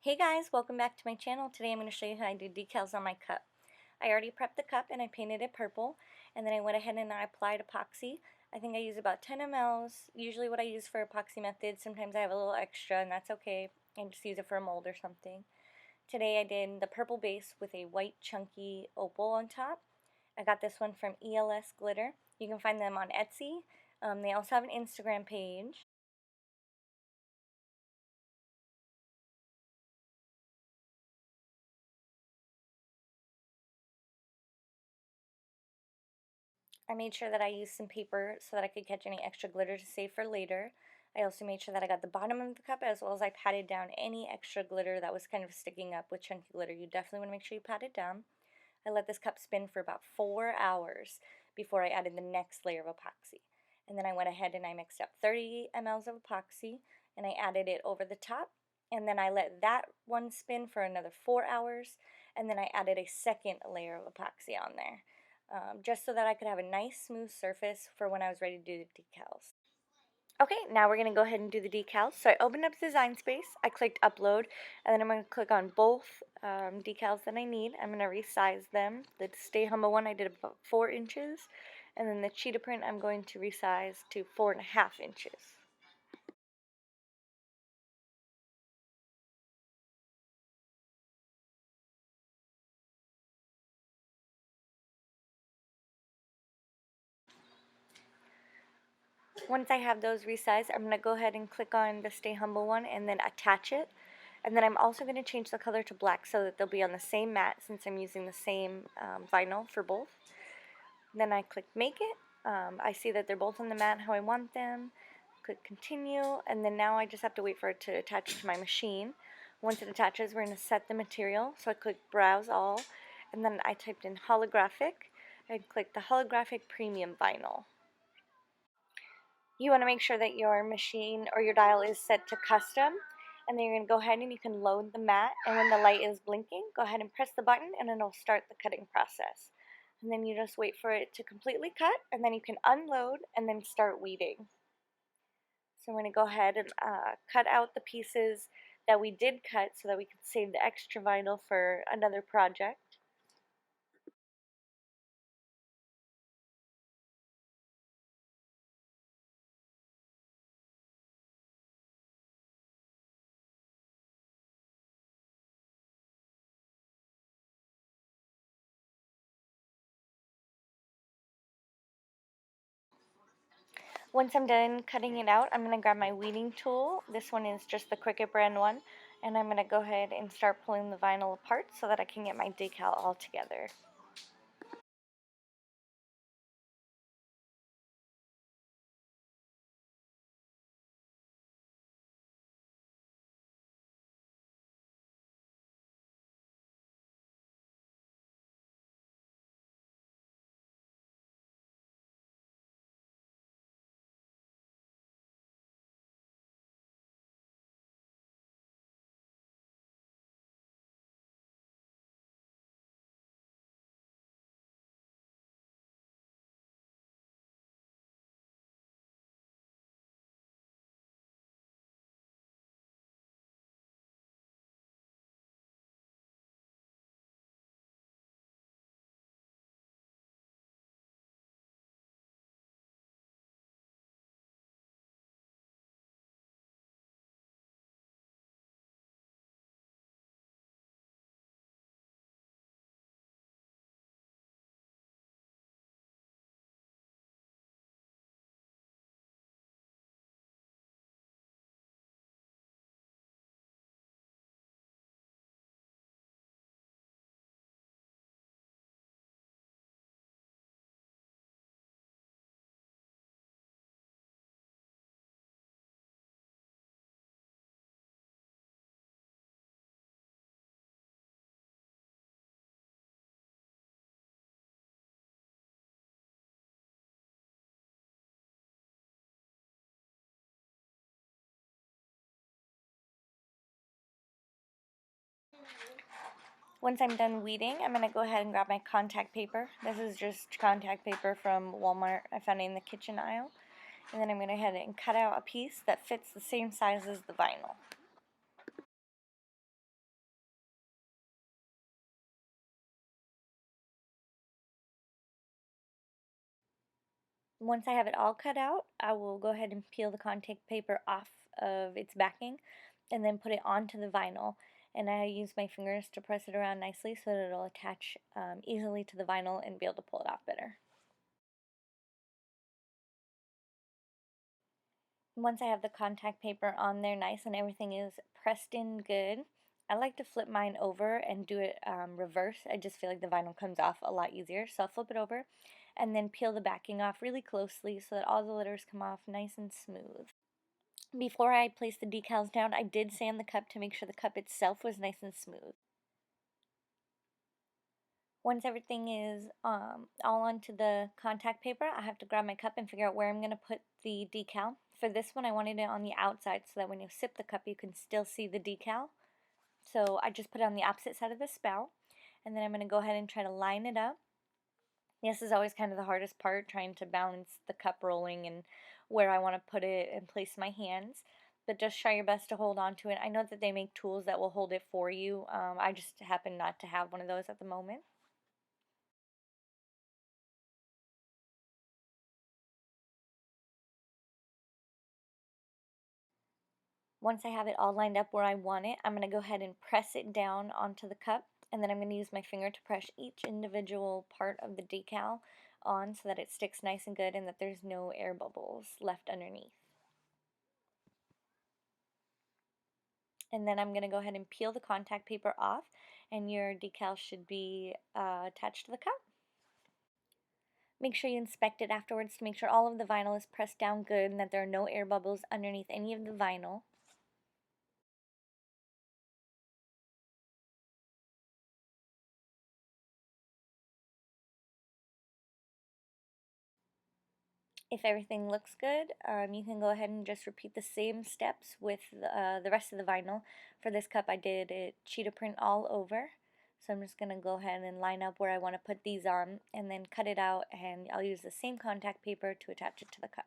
Hey guys, welcome back to my channel. Today I'm going to show you how I do decals on my cup. I already prepped the cup and I painted it purple, and then I went ahead and I applied epoxy. I think I use about 10 mLs, usually what I use for epoxy method. Sometimes I have a little extra and that's okay. I just use it for a mold or something. Today I did the purple base with a white chunky opal on top. I got this one from ELS Glitter. You can find them on Etsy. They also have an Instagram page. I made sure that I used some paper so that I could catch any extra glitter to save for later. I also made sure that I got the bottom of the cup as well as I patted down any extra glitter that was kind of sticking up with chunky glitter. You definitely want to make sure you pat it down. I let this cup spin for about 4 hours before I added the next layer of epoxy. And then I went ahead and I mixed up 30 mLs of epoxy and I added it over the top. And then I let that one spin for another 4 hours, and then I added a second layer of epoxy on there. Just so that I could have a nice smooth surface for when I was ready to do the decals. Okay, now we're going to go ahead and do the decals. So I opened up Design Space, I clicked Upload, and then I'm going to click on both decals that I need. I'm going to resize them. The Stay Humble one I did about 4 inches, and then the cheetah print I'm going to resize to 4.5 inches. Once I have those resized, I'm going to go ahead and click on the Stay Humble one and then attach it. And then I'm also going to change the color to black so that they'll be on the same mat since I'm using the same vinyl for both. Then I click Make It. I see that they're both on the mat how I want them. Click Continue, and then now I just have to wait for it to attach to my machine. Once it attaches, we're going to set the material. So I click Browse All, and then I typed in Holographic. I click the Holographic Premium Vinyl. You want to make sure that your machine or your dial is set to custom, and then you're going to go ahead and you can load the mat, and when the light is blinking, go ahead and press the button and it'll start the cutting process. And then you just wait for it to completely cut, and then you can unload and then start weeding. So I'm going to go ahead and cut out the pieces that we did cut so that we could save the extra vinyl for another project. Once I'm done cutting it out, I'm going to grab my weeding tool. This one is just the Cricut brand one. And I'm going to go ahead and start pulling the vinyl apart so that I can get my decal all together. Once I'm done weeding, I'm going to go ahead and grab my contact paper. This is just contact paper from Walmart. I found it in the kitchen aisle. And then I'm going to go ahead and cut out a piece that fits the same size as the vinyl. Once I have it all cut out, I will go ahead and peel the contact paper off of its backing and then put it onto the vinyl. And I use my fingers to press it around nicely so that it'll attach easily to the vinyl and be able to pull it off better. Once I have the contact paper on there nice and everything is pressed in good, I like to flip mine over and do it reverse. I just feel like the vinyl comes off a lot easier. So I'll flip it over and then peel the backing off really closely so that all the letters come off nice and smooth. Before I placed the decals down, I did sand the cup to make sure the cup itself was nice and smooth. Once everything is all onto the contact paper, I have to grab my cup and figure out where I'm going to put the decal. For this one, I wanted it on the outside so that when you sip the cup, you can still see the decal. So I just put it on the opposite side of the spout, and then I'm going to go ahead and try to line it up. This is always kind of the hardest part, trying to balance the cup rolling and where I want to put it and place my hands. But just try your best to hold on to it. I know that they make tools that will hold it for you. I just happen not to have one of those at the moment. Once I have it all lined up where I want it, I'm going to go ahead and press it down onto the cup, and then I'm going to use my finger to press each individual part of the decal on so that it sticks nice and good and that there's no air bubbles left underneath. And then I'm going to go ahead and peel the contact paper off, and your decal should be attached to the cup. Make sure you inspect it afterwards to make sure all of the vinyl is pressed down good and that there are no air bubbles underneath any of the vinyl. If everything looks good, you can go ahead and just repeat the same steps with the rest of the vinyl. For this cup, I did it cheetah print all over. So I'm just going to go ahead and line up where I want to put these on and then cut it out, and I'll use the same contact paper to attach it to the cup.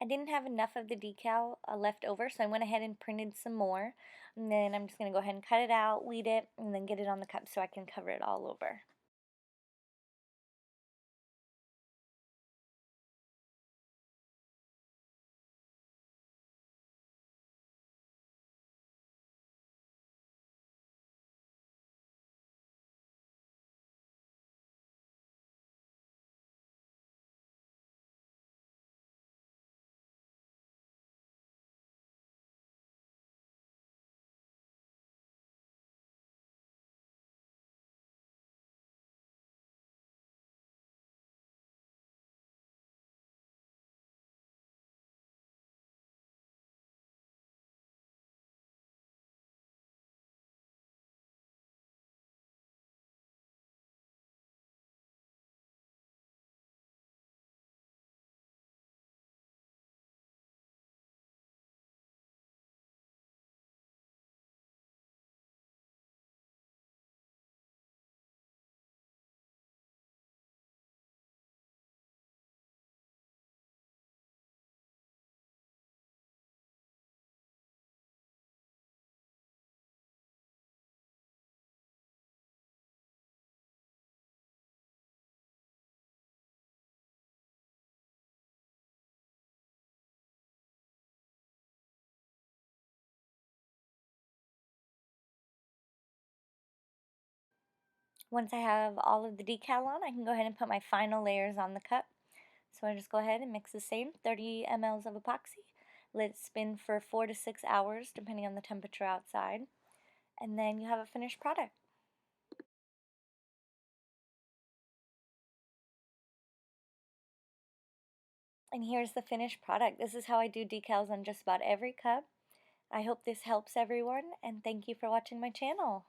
I didn't have enough of the decal left over, so I went ahead and printed some more. And then I'm just going to go ahead and cut it out, weed it, and then get it on the cup so I can cover it all over. Once I have all of the decal on, I can go ahead and put my final layers on the cup. So I just go ahead and mix the same 30 mLs of epoxy, let it spin for 4 to 6 hours depending on the temperature outside, and then you have a finished product. And here's the finished product. This is how I do decals on just about every cup. I hope this helps everyone, and thank you for watching my channel.